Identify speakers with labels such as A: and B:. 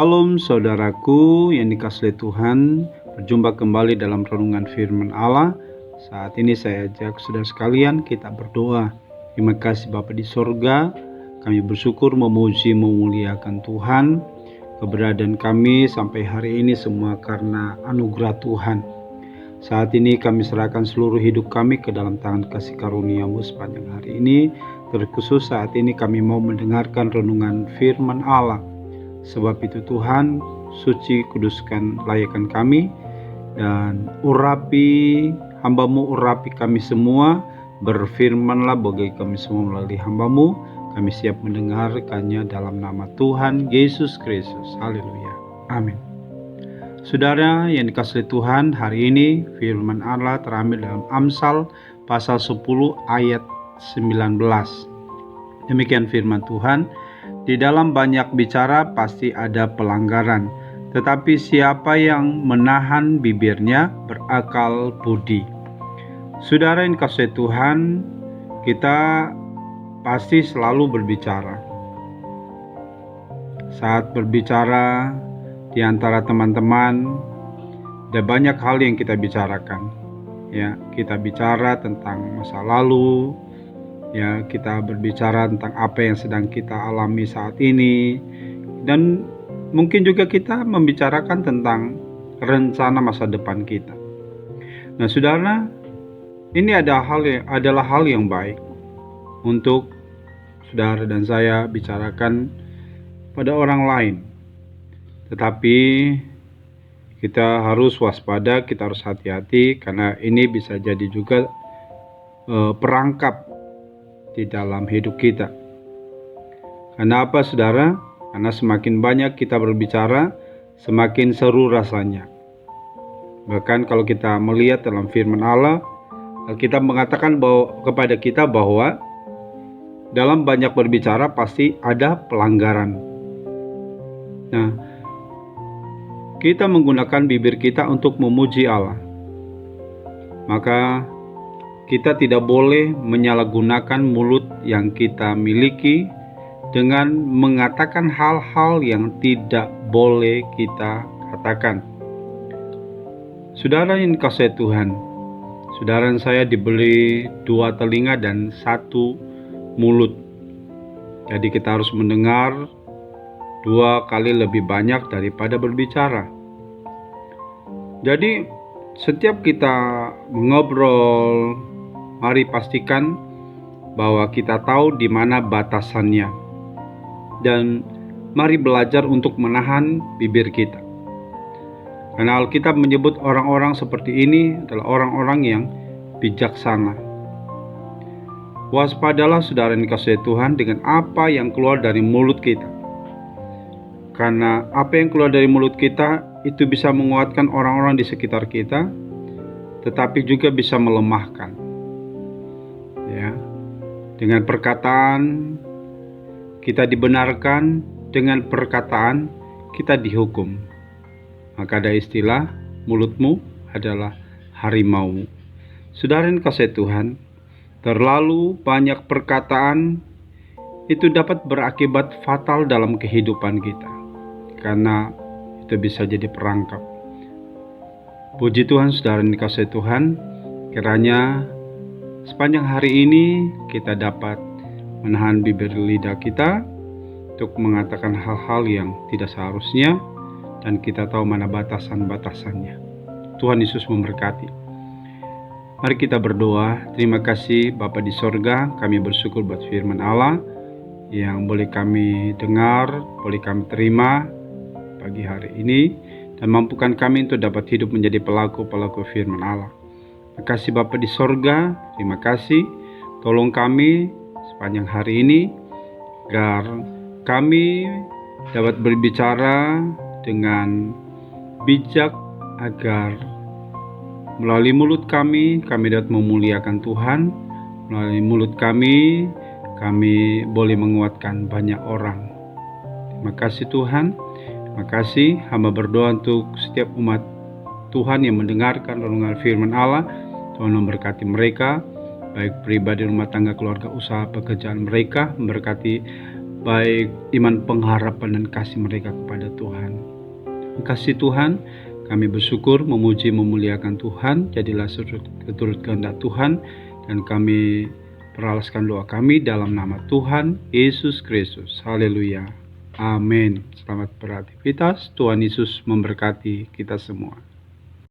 A: Shalom saudaraku yang dikasihi Tuhan, berjumpa kembali dalam renungan firman Allah. Saat ini saya ajak saudara sekalian kita berdoa. Terima kasih Bapa di sorga, kami bersyukur memuji memuliakan Tuhan. Keberadaan kami sampai hari ini semua karena anugerah Tuhan. Saat ini kami serahkan seluruh hidup kami ke dalam tangan kasih karunia-Mu sepanjang hari ini. Terkhusus saat ini kami mau mendengarkan renungan firman Allah. Sebab itu Tuhan, suci kuduskan layakkan kami, dan urapi hamba-Mu, urapi kami semua. Berfirmanlah bagi kami semua melalui hamba-Mu. Kami siap mendengarkannya dalam nama Tuhan Yesus Kristus. Haleluya. Amin. Saudara yang dikasihi Tuhan, hari ini firman Allah terambil dalam Amsal pasal 10 ayat 19. Demikian firman Tuhan. Di dalam banyak bicara pasti ada pelanggaran, tetapi siapa yang menahan bibirnya berakal budi. Saudara yang dikasihi Tuhan, kita pasti selalu berbicara. Saat berbicara di antara teman-teman, ada banyak hal yang kita bicarakan. Ya, kita bicara tentang masa lalu. Ya, kita berbicara tentang apa yang sedang kita alami saat ini, dan mungkin juga kita membicarakan tentang rencana masa depan kita. Nah, saudara, ini adalah hal yang baik untuk saudara dan saya bicarakan pada orang lain. Tetapi kita harus waspada, kita harus hati-hati, karena ini bisa jadi juga perangkap di dalam hidup kita. Karena apa, saudara? Karena semakin banyak kita berbicara, semakin seru rasanya. Bahkan kalau kita melihat dalam firman Allah, Alkitab mengatakan kepada kita bahwa dalam banyak berbicara pasti ada pelanggaran. Nah, kita menggunakan bibir kita untuk memuji Allah. Maka kita tidak boleh menyalahgunakan mulut yang kita miliki dengan mengatakan hal-hal yang tidak boleh kita katakan. Saudara yang dikasihi Tuhan, saudara saya diberi 2 telinga dan 1 mulut. Jadi kita harus mendengar 2 kali lebih banyak daripada berbicara. Jadi setiap kita ngobrol, mari pastikan bahwa kita tahu di mana batasannya, dan mari belajar untuk menahan bibir kita. Karena Alkitab menyebut orang-orang seperti ini adalah orang-orang yang bijaksana. Waspadalah saudara yang dikasihi Tuhan dengan apa yang keluar dari mulut kita. Karena apa yang keluar dari mulut kita itu bisa menguatkan orang-orang di sekitar kita, tetapi juga bisa melemahkan. Ya, dengan perkataan kita dibenarkan, dengan perkataan kita dihukum. Maka ada istilah, mulutmu adalah harimau. Saudara yang dikasihi Tuhan, terlalu banyak perkataan itu dapat berakibat fatal dalam kehidupan kita, karena itu bisa jadi perangkap. Puji Tuhan, saudara yang dikasihi Tuhan, kiranya sepanjang hari ini kita dapat menahan bibir lidah kita untuk mengatakan hal-hal yang tidak seharusnya, dan kita tahu mana batasan-batasannya. Tuhan Yesus memberkati. Mari kita berdoa. Terima kasih Bapa di sorga, kami bersyukur buat firman Allah yang boleh kami dengar, boleh kami terima pagi hari ini, dan mampukan kami untuk dapat hidup menjadi pelaku-pelaku firman Allah. Terima kasih Bapa di sorga, terima kasih. Tolong kami sepanjang hari ini, agar kami dapat berbicara dengan bijak, agar melalui mulut kami dapat memuliakan Tuhan. Melalui mulut kami boleh menguatkan banyak orang. Terima kasih Tuhan. Terima kasih. Hamba berdoa untuk setiap umat Tuhan yang mendengarkan renungan firman Allah. Tuhan memberkati mereka, baik pribadi, rumah tangga, keluarga, usaha, pekerjaan mereka. Memberkati baik iman pengharapan dan kasih mereka kepada Tuhan. Kasih Tuhan, kami bersyukur, memuji, memuliakan Tuhan. Jadilah seturut kehendak Tuhan, dan kami peralaskan doa kami dalam nama Tuhan Yesus Kristus. Haleluya. Amin. Selamat beraktivitas. Tuhan Yesus memberkati kita semua.